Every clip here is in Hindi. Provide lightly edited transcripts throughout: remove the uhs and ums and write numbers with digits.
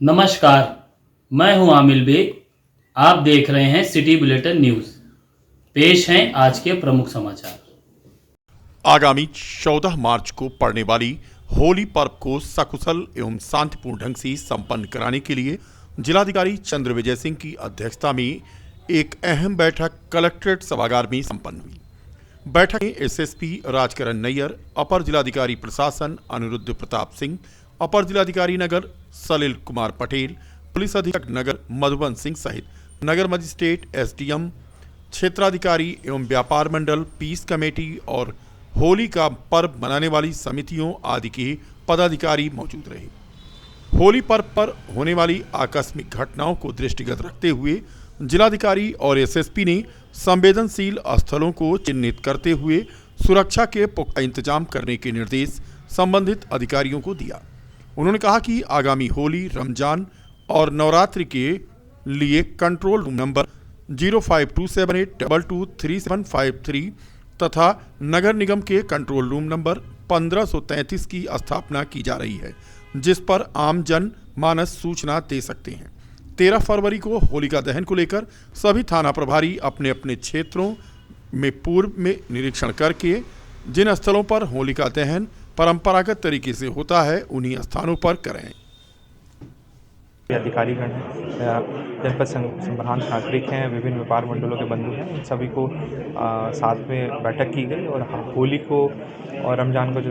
नमस्कार, मैं हूं आमिर बेग। आप देख रहे हैं सिटी बुलेटिन न्यूज़। पेश हैं आज के प्रमुख समाचार। आगामी 14 मार्च को पड़ने वाली होली पर्व को सकुशल एवं शांतिपूर्ण ढंग से संपन्न कराने के लिए जिलाधिकारी चंद्र विजय सिंह की अध्यक्षता में एक अहम बैठक कलेक्ट्रेट सभागार में संपन्न हुई। बैठक में एसएसपी राजकरण नैयर, अपर जिलाधिकारी प्रशासन अनिरुद्ध प्रताप सिंह, अपर जिलाधिकारी नगर सलिल कुमार पटेल, पुलिस अधीक्षक नगर मधुबन सिंह सहित नगर मजिस्ट्रेट, एसडीएम, क्षेत्राधिकारी एवं व्यापार मंडल, पीस कमेटी और होली का पर्व मनाने वाली समितियों आदि के पदाधिकारी मौजूद रहे। होली पर्व पर होने वाली आकस्मिक घटनाओं को दृष्टिगत रखते हुए जिलाधिकारी और एसएसपी ने संवेदनशील स्थलों को चिन्हित करते हुए सुरक्षा के पुख्ता इंतजाम करने के निर्देश संबंधित अधिकारियों को दिया। उन्होंने कहा कि आगामी होली, रमजान और नवरात्रि के लिए कंट्रोल रूम नंबर 052782233753 तथा नगर निगम के कंट्रोल रूम नंबर 1533 की स्थापना की जा रही है, जिस पर आम जन मानस सूचना दे सकते हैं। 13 फरवरी को होलिका दहन को लेकर सभी थाना प्रभारी अपने अपने क्षेत्रों में पूर्व में निरीक्षण करके जिन स्थलों पर होलिका दहन परंपरागत तरीके से होता है उन्हीं स्थानों पर करें। अधिकारीगण हैं, जनपद संप्रधान नागरिक हैं, विभिन्न व्यापार मंडलों के बंधु हैं, इन सभी को साथ में बैठक की गई और होली को और रमज़ान का जो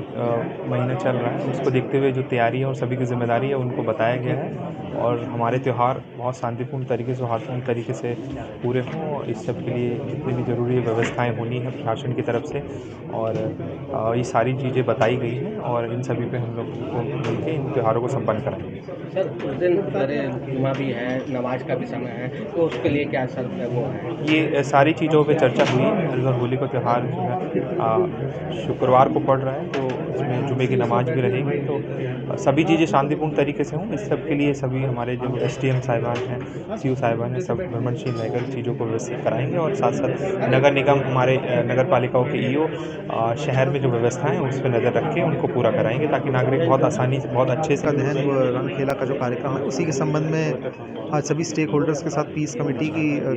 महीना चल रहा है उसको देखते हुए जो तैयारी है और सभी की जिम्मेदारी है उनको बताया गया है और हमारे त्यौहार बहुत शांतिपूर्ण तरीके से, सौहार्दपूर्ण तरीके से पूरे हों। इस सब के लिए जितनी भी ज़रूरी व्यवस्थाएं होनी है प्रशासन की तरफ से और ये सारी चीज़ें बताई गई हैं और इन सभी पे हम लोग को मिलकर इन त्यौहारों को संपन्न कराएंगे। सर, उस दिन जुमा भी है, नमाज का भी समय है, तो उसके लिए क्या सर वो है? ये सारी चीज़ों पे चर्चा हुई है। अगर होली का त्यौहार जो है शुक्रवार को पड़ रहा है तो उसमें जुमे की नमाज भी रहेगी, तो सभी चीज़ें शांतिपूर्ण तरीके से हों। इस सब के लिए सभी हमारे जो एसडीएम साहिबान हैं, सीओ साहिबान हैं, सब भ्रमणशील रहकर चीज़ों को व्यवस्थित कराएंगे और साथ साथ नगर निगम, हमारे नगर पालिकाओं के ईओ शहर में जो व्यवस्थाएँ हैं उस पर नज़र रख के उनको पूरा कराएंगे ताकि नागरिक बहुत आसानी से, बहुत अच्छे से दहन व रंग खेला का जो कार्यक्रम है उसी के संबंध में आज सभी स्टेक होल्डर्स के साथ पीस कमेटी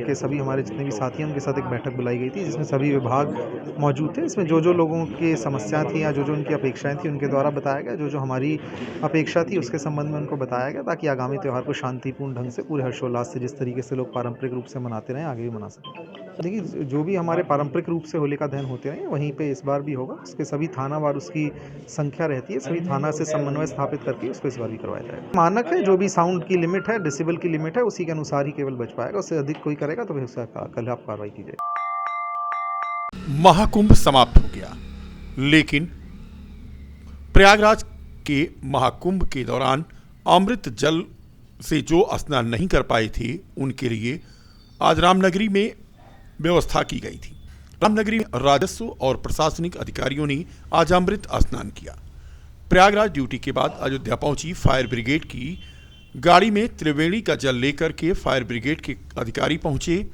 के सभी हमारे जितने भी साथी हैं उनके साथ एक बैठक बुलाई गई थी जिसमें सभी विभाग मौजूद थे। इसमें जो लोगों की समस्याएं थी या जो उनकी अपेक्षाएं थी उनके द्वारा बताया गया, जो हमारी अपेक्षा थी उसके संबंध में उनको बताया गया ताकि आगामी त्यौहार को शांतिपूर्ण ढंग से पूरे हर्षोल्लास से जिस तरीके से लोग पारंपरिक रूप से मनाते रहे आगे भी मना सकें। देखिए, जो भी हमारे पारंपरिक रूप से होलिका दहन होते रहे वहीं पे इस बार भी होगा। उसके सभी थानावार उसकी संख्या रहती है, सभी थाना से समन्वय स्थापित करके उसको इस बार भी करवाया जाएगा। मानक है, जो भी साउंड की लिमिट है, डेसिबल की लिमिट है, उसी के अनुसार ही केवल बच पाएगा। उससे अधिक कोई करेगा तो फिर उसका कल आप कार्रवाई की जाएगी। महाकुंभ समाप्त हो गया, लेकिन प्रयागराज के महाकुंभ के दौरान अमृत जल से जो स्नान नहीं कर पाए थे उनके लिए आज रामनगरी में व्यवस्था की गई थी। रामनगरी में राजस्व और प्रशासनिक अधिकारियों ने आज अमृत स्नान किया। प्रयागराज ड्यूटी के बाद अयोध्या पहुंची फायर ब्रिगेड की गाड़ी में त्रिवेणी का जल लेकर के फायर ब्रिगेड के अधिकारी पहुंचे।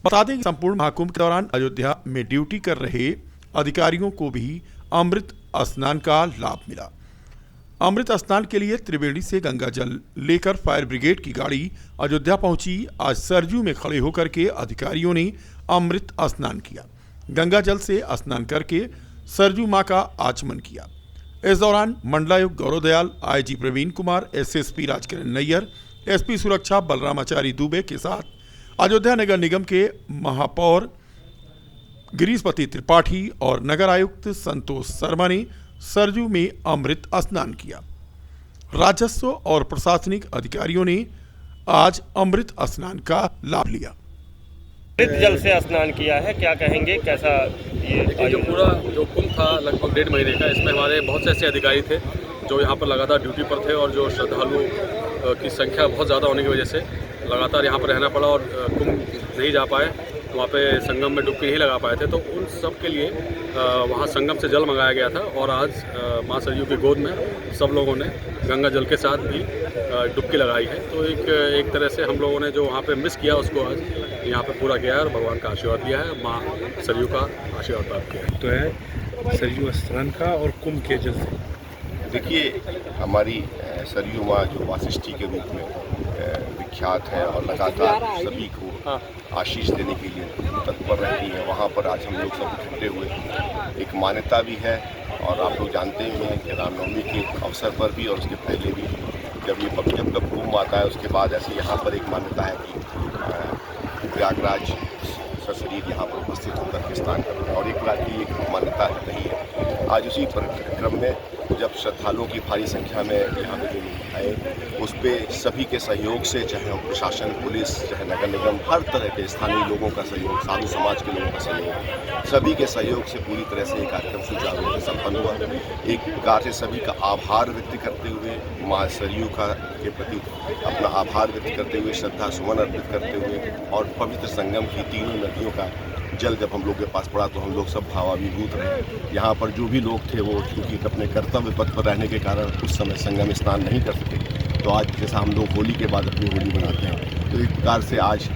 बता दें कि संपूर्ण महाकुंभ के दौरान अयोध्या में ड्यूटी कर रहे अधिकारियों को भी अमृत स्नान का लाभ मिला। अमृत स्नान के लिए त्रिवेणी से गंगा जल लेकर फायर ब्रिगेड की गाड़ी अयोध्या पहुंची। आज सरजू में खड़े होकर के अधिकारियों ने अमृत स्नान किया। गंगा जल से स्नान करके सरजू मां का आचमन किया। इस दौरान मंडलायुक्त Gaurav Dayal, IG Praveen Kumar, SSP Rajkaran Nayyar, SP सुरक्षा बलरामाचारी दुबे के साथ अयोध्या नगर निगम के महापौर गिरीशपति त्रिपाठी और नगर आयुक्त संतोष शर्मा ने सरजू में अमृत स्नान किया। राजस्व और प्रशासनिक अधिकारियों ने आज अमृत स्नान का लाभ लिया। अमृत जल से स्नान किया है, क्या कहेंगे, कैसा ये जो पूरा जो कुंभ था लगभग 1.5 महीने का, इसमें हमारे बहुत से ऐसे अधिकारी थे जो यहाँ पर लगातार ड्यूटी पर थे और जो श्रद्धालुओं की संख्या बहुत ज़्यादा होने की वजह से लगातार यहाँ पर रहना पड़ा और कुंभ नहीं जा पाए, वहाँ पे संगम में डुबकी नहीं लगा पाए थे, तो उन सब के लिए वहाँ संगम से जल मंगाया गया था और आज माँ सरयू की गोद में सब लोगों ने गंगा जल के साथ भी डुबकी लगाई है। तो एक तरह से हम लोगों ने जो वहाँ पे मिस किया उसको आज यहाँ पे पूरा किया है और भगवान का आशीर्वाद लिया है, माँ सरयू का आशीर्वाद प्राप्त किया है। तो है सरयू स्नान का और कुंभ के जल से देखिए, हमारी सरयू माँ जो वासिष्ठी के रूप में विख्यात है और लगातार सभी को आशीष देने के लिए तत्पर रहती है, वहाँ पर आज हम लोग सब इकट्ठे हुए। एक मान्यता भी है और आप लोग जानते ही हैं कि रामनवमी के अवसर पर भी और उसके पहले भी जब कुंभ आता है उसके बाद ऐसे यहाँ पर एक मान्यता है कि प्रयागराज सशरीर यहाँ पर उपस्थित होकर के स्नान करना है और एक बार की एक मान्यता रही है। आज उसी क्रम में जब श्रद्धालुओं की भारी संख्या में यहाँ पे जो आए, उस पर सभी के सहयोग से, चाहे प्रशासन, पुलिस, चाहे नगर निगम, हर तरह के स्थानीय लोगों का सहयोग, साधु समाज के लोगों का सहयोग, सभी के सहयोग से पूरी तरह से ये कार्यक्रम सुचारू रूप से संपन्न हुआ। एक प्रकार से सभी का आभार व्यक्त करते हुए, माँ सरयू का के प्रति अपना आभार व्यक्त करते हुए, श्रद्धा सुमन अर्पित करते हुए और पवित्र संगम की तीनों नदियों का जल जब हम लोग के पास पड़ा तो हम लोग सब भावाभिभूत रहे। यहाँ पर जो भी लोग थे वो क्योंकि अपने कर्तव्य पथ पर रहने के कारण उस समय संगम स्नान नहीं कर सके, तो आज जैसा हम लोग होली के बाद अपनी होली मनाते हैं, तो एक प्रकार से आज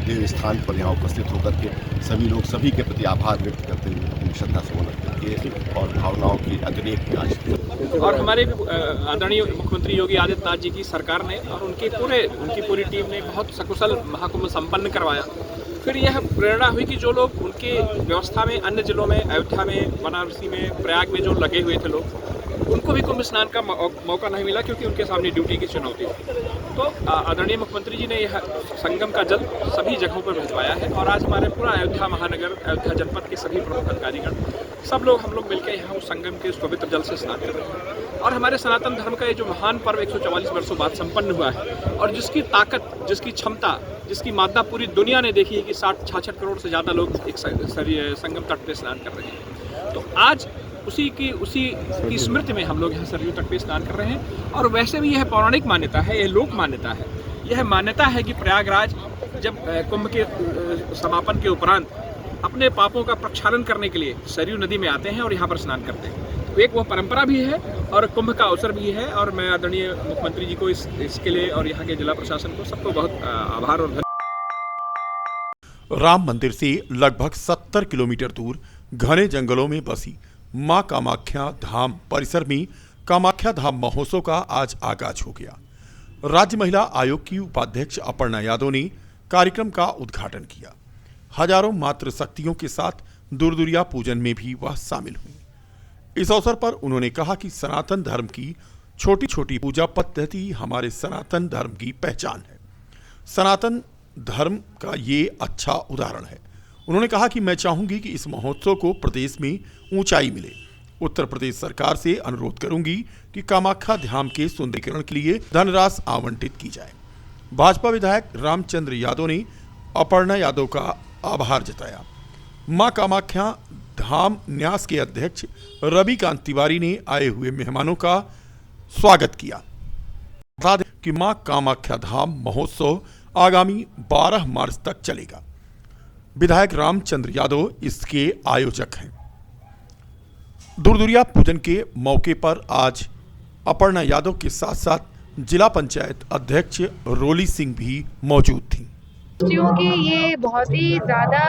देव स्थान पर यहाँ उपस्थित होकर के सभी लोग सभी के प्रति आभार व्यक्त करते हुए अपनी श्रद्धा सुमन किए और भावनाओं की अतिरेक आज। और हमारे आदरणीय मुख्यमंत्री योगी आदित्यनाथ जी की सरकार ने और उनकी पूरी टीम ने बहुत सकुशल महाकुंभ संपन्न करवाया। फिर यह प्रेरणा हुई कि जो लोग उनके व्यवस्था में अन्य जिलों में, अयोध्या में, बनारसी में, प्रयाग में जो लगे हुए थे लोग, उनको भी कुंभ स्नान का मौका नहीं मिला क्योंकि उनके सामने ड्यूटी की चुनौती थी। तो आदरणीय मुख्यमंत्री जी ने यह संगम का जल सभी जगहों पर भिजवाया है और आज हमारे पूरा अयोध्या महानगर, अयोध्या जनपद के सभी प्रमुख अधिकारीगण, सब लोग हम लोग मिलकर यहाँ उस संगम के उस पवित्र जल से स्नान कर रहे हैं। और हमारे सनातन धर्म का ये जो महान पर्व 144 वर्षों बाद संपन्न हुआ है और जिसकी ताकत, जिसकी क्षमता, जिसकी मात्रा पूरी दुनिया ने देखी है कि 66 करोड़ से ज़्यादा लोग एक संगम तट पे स्नान कर रहे हैं। तो आज उसी की स्मृति में हम लोग यहाँ सरयू तट पे स्नान कर रहे हैं। और वैसे भी यह पौराणिक मान्यता है, यह लोक मान्यता है, यह मान्यता है कि प्रयागराज जब कुंभ के समापन के उपरांत अपने पापों का प्रक्षालन करने के लिए सरयू नदी में आते हैं और यहाँ पर स्नान करते हैं। तो एक वो परंपरा भी है और कुंभ का अवसर भी है और मैं आदरणीय मुख्यमंत्री जी को इसके लिए और यहाँ के जिला प्रशासन को सबको बहुत आभार और धन्यवाद। राम मंदिर से लगभग 70 किलोमीटर दूर घने जंगलों में बसी मां कामाख्या धाम परिसर में कामाख्या धाम महोत्सव का आज आगाज हो गया। राज्य महिला आयोग की उपाध्यक्ष अपर्णा यादव ने कार्यक्रम का उद्घाटन किया। हजारों मातृ शक्तियों के साथ दुर्दुरिया पूजन में भी वह शामिल हुई। इस अवसर पर उन्होंने कहा कि सनातन धर्म की छोटी छोटी पूजा पद्धति हमारे सनातन धर्म की पहचान है। सनातन धर्म का ये अच्छा उदाहरण है। उन्होंने कहा कि मैं चाहूंगी कि इस महोत्सव को प्रदेश में ऊंचाई मिले। उत्तर प्रदेश सरकार से अनुरोध करूंगी कि कामाख्या धाम के सुंदरीकरण के लिए धनराशि आवंटित की जाए। भाजपा विधायक रामचंद्र यादव ने अपर्णा यादव का आभार जताया। मां कामाख्या धाम न्यास के अध्यक्ष रविकांत तिवारी ने आए हुए मेहमानों का स्वागत किया। बता दें कि मां कामाख्या धाम महोत्सव आगामी 12 मार्च तक चलेगा। विधायक रामचंद्र यादव इसके आयोजक हैं। दुर्दुरिया पूजन के मौके पर आज अपर्णा यादव के साथ साथ जिला पंचायत अध्यक्ष रोली सिंह भी मौजूद थीं। क्योंकि ये बहुत ही ज़्यादा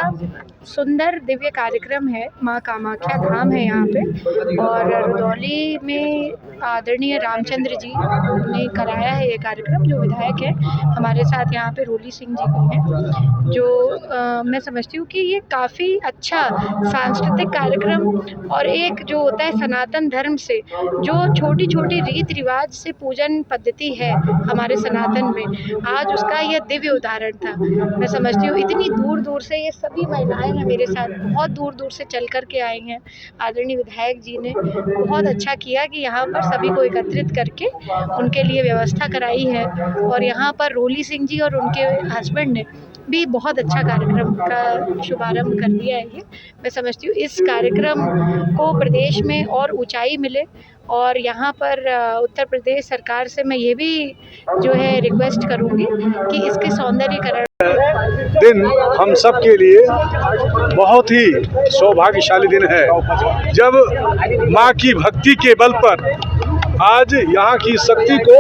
सुंदर दिव्य कार्यक्रम है। माँ कामाख्या धाम है यहाँ पे और रुदौली में आदरणीय रामचंद्र जी ने कराया है ये कार्यक्रम। जो विधायक है हमारे साथ यहाँ पे रोली सिंह जी भी हैं, जो मैं समझती हूँ कि ये काफ़ी अच्छा सांस्कृतिक कार्यक्रम और एक जो होता है सनातन धर्म से जो छोटी छोटी रीति रिवाज से पूजन पद्धति है हमारे सनातन में, आज उसका यह दिव्य उदाहरण था। मैं समझती हूँ इतनी दूर दूर से ये सभी महिलाएं हैं मेरे साथ, बहुत दूर दूर से चल कर के आई हैं। आदरणीय विधायक जी ने बहुत अच्छा किया कि यहाँ पर सभी को एकत्रित करके उनके लिए व्यवस्था कराई है और यहाँ पर रोली सिंह जी और उनके हस्बैंड ने भी बहुत अच्छा कार्यक्रम का शुभारंभ कर दिया है। ये मैं समझती हूँ इस कार्यक्रम को प्रदेश में और ऊंचाई मिले और यहाँ पर उत्तर प्रदेश सरकार से मैं ये भी जो है रिक्वेस्ट करूँगी कि इसके सौंदर्यीकरण दिन हम सब के लिए बहुत ही सौभाग्यशाली दिन है, जब माँ की भक्ति के बल पर आज यहाँ की शक्ति को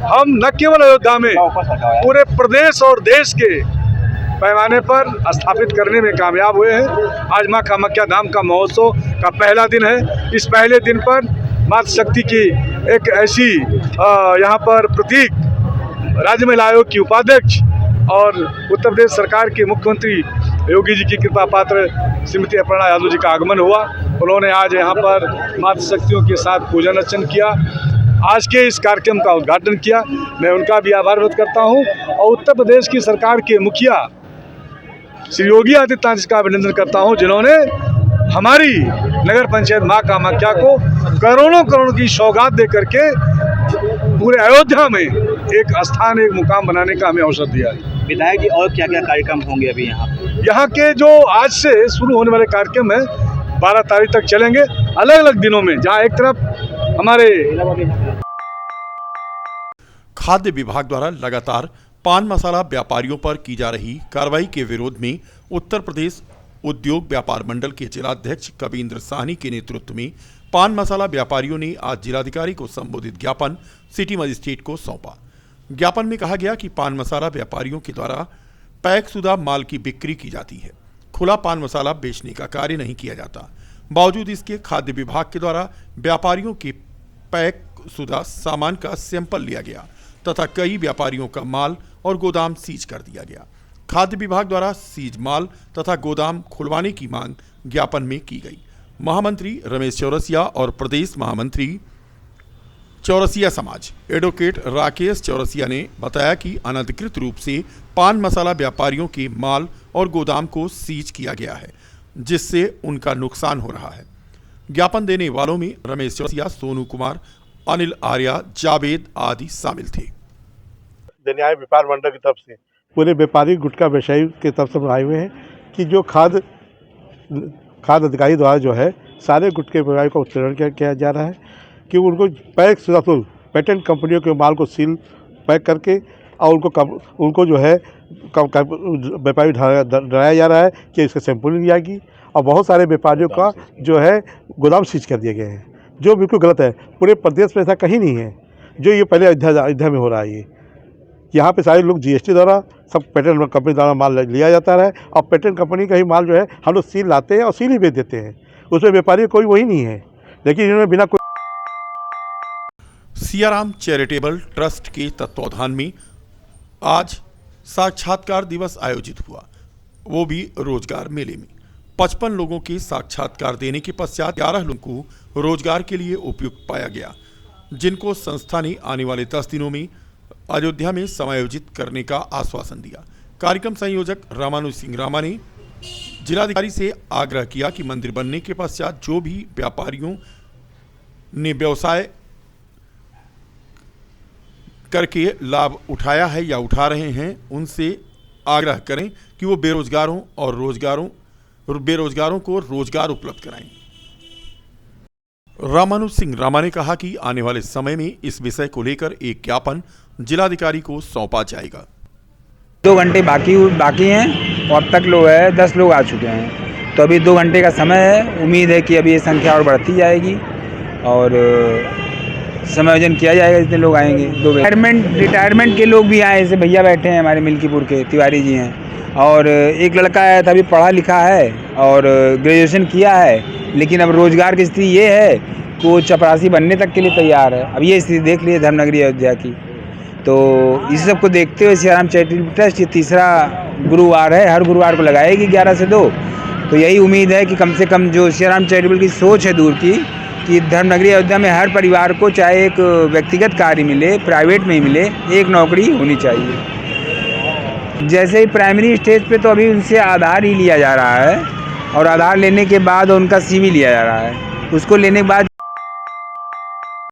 हम न केवल अयोध्या में पूरे प्रदेश और देश के पैमाने पर स्थापित करने में कामयाब हुए हैं। आज माँ कामाख्या धाम का महोत्सव का पहला दिन है। इस पहले दिन पर मातृशक्ति की एक ऐसी यहाँ पर प्रतीक राज्य महिला आयोग की उपाध्यक्ष और उत्तर प्रदेश सरकार के मुख्यमंत्री योगी जी की कृपा पात्र श्रीमती अपर्णा यादव जी का आगमन हुआ। उन्होंने आज यहाँ पर मातृशक्तियों के साथ पूजन अर्चन किया, आज के इस कार्यक्रम का उद्घाटन किया। मैं उनका भी आभार व्यक्त करता हूँ और उत्तर प्रदेश की सरकार के मुखिया श्री योगी आदित्यनाथ जी का अभिनंदन करता हूँ, जिन्होंने हमारी नगर पंचायत माँ कामाख्या को करोड़ों करोड़ की सौगात दे करके पूरे अयोध्या में एक स्थान, एक मुकाम बनाने का हमें अवसर दिया है। विधायक जी, और क्या क्या कार्यक्रम होंगे अभी यहाँ के जो आज से शुरू होने वाले कार्यक्रम है 12 तारीख तक चलेंगे, अलग अलग दिनों में, जहाँ एक तरफ हमारे खाद्य विभाग द्वारा लगातार पान मसाला व्यापारियों पर की जा रही कार्रवाई के विरोध में उत्तर प्रदेश उद्योग व्यापार मंडल के जिलाध्यक्ष कविंद्र साहनी के नेतृत्व में पान मसाला व्यापारियों ने आज जिलाधिकारी को संबोधित ज्ञापन सिटी मजिस्ट्रेट को सौंपा। ज्ञापन में कहा गया कि पान मसाला व्यापारियों के द्वारा पैकशुदा माल की बिक्री की जाती है, खुला पान मसाला बेचने का कार्य नहीं किया जाता। बावजूद इसके खाद्य विभाग के द्वारा व्यापारियों के पैकशुदा सामान का सैंपल लिया गया तथा कई व्यापारियों का माल और गोदाम सीज कर दिया गया। खाद्य विभाग द्वारा सीज माल तथा गोदाम खुलवाने की मांग ज्ञापन में की गई। महामंत्री रमेश चौरसिया और प्रदेश महामंत्री चौरसिया समाज एडवोकेट राकेश चौरसिया ने बताया कि अनधिकृत रूप से पान मसाला व्यापारियों के माल और गोदाम को सीज किया गया है, जिससे उनका नुकसान हो रहा है। ज्ञापन देने वालों में रमेश चौरसिया, सोनू कुमार, अनिल आर्या, जावेद आदि शामिल थे। न्याय व्यापार मंडल की तरफ से पूरे व्यापारी गुटखा व्यवसायी के तरफ से आए हुए हैं कि जो खाद्य अधिकारी द्वारा जो है सारे गुटखे व्यापारी का उत्पीड़न किया जा रहा है कि उनको पैक शुदा पेटेंट कंपनियों के माल को सील पैक करके और उनको जो है व्यापारी डराया जा रहा है कि इसका सैंपलिंग जाएगी और बहुत सारे व्यापारियों का जो है गोदाम सीज कर दिए गए हैं, जो बिल्कुल गलत है। पूरे प्रदेश में ऐसा कहीं नहीं है जो ये पहले अयोध्या में हो रहा है। यहाँ पे सारे लोग जीएसटी द्वारा सब पेटेंट कंपनी द्वारा माल लिया जाता है और पेटेंट कंपनी का ही माल जो है हम लोग सील लाते हैं और सील ही बेच देते हैं, उसमें व्यापारी कोई वही नहीं है। लेकिन इन्होंने बिना कोई सियाराम चैरिटेबल ट्रस्ट के तत्वाधान में आज साक्षात्कार दिवस आयोजित हुआ, वो भी रोजगार मेले में। 55 लोगों के साक्षात्कार देने के पश्चात 11 लोगों को रोजगार के लिए उपयुक्त पाया गया, जिनको संस्था ने आने वाले 10 दिनों में अयोध्या में समायोजित करने का आश्वासन दिया। कार्यक्रम संयोजक रामानुज सिंह रामा ने जिलाधिकारी से आग्रह किया कि मंदिर बनने के पश्चात जो भी व्यापारियों ने व्यवसाय करके लाभ उठाया है या उठा रहे हैं, उनसे आग्रह करें कि वो बेरोजगारों को रोजगार उपलब्ध कराएं। रामानुज सिंह रामा ने कहा कि आने वाले समय में इस विषय को लेकर एक ज्ञापन जिलाधिकारी को सौंपा जाएगा। 2 घंटे बाकी हैं और अब तक लोग 10 लोग आ चुके हैं, तो अभी 2 घंटे का समय है। उम्मीद है कि अभी ये संख्या और बढ़ती जाएगी और समायोजन किया जाएगा जितने लोग आएंगे। 2 रिटायरमेंट के लोग भी आए, जैसे भैया बैठे हैं हमारे मिल्कीपुर के तिवारी जी हैं, और एक लड़का आया था अभी पढ़ा लिखा है और ग्रेजुएशन किया है, लेकिन अब रोजगार की स्थिति ये है कि वो चपरासी बनने तक के लिए तैयार है। अब ये स्थिति देख लिए धर्मनगरी अयोध्या की, तो इस सब को देखते हुए सियाराम चैरिटेबल ट्रस्ट ये 3रा गुरुवार है, हर गुरुवार को लगाएगी 11 से 2। तो यही उम्मीद है कि कम से कम जो सियाराम चैरिटेबल की सोच है दूर की, कि धर्मनगरी अयोध्या में हर परिवार को चाहे एक व्यक्तिगत कार्य मिले, प्राइवेट में ही मिले, एक नौकरी होनी चाहिए। जैसे ही प्राइमरी स्टेज पे तो अभी उनसे आधार ही लिया जा रहा है और आधार लेने के बाद उनका CV लिया जा रहा है। उसको लेने के बाद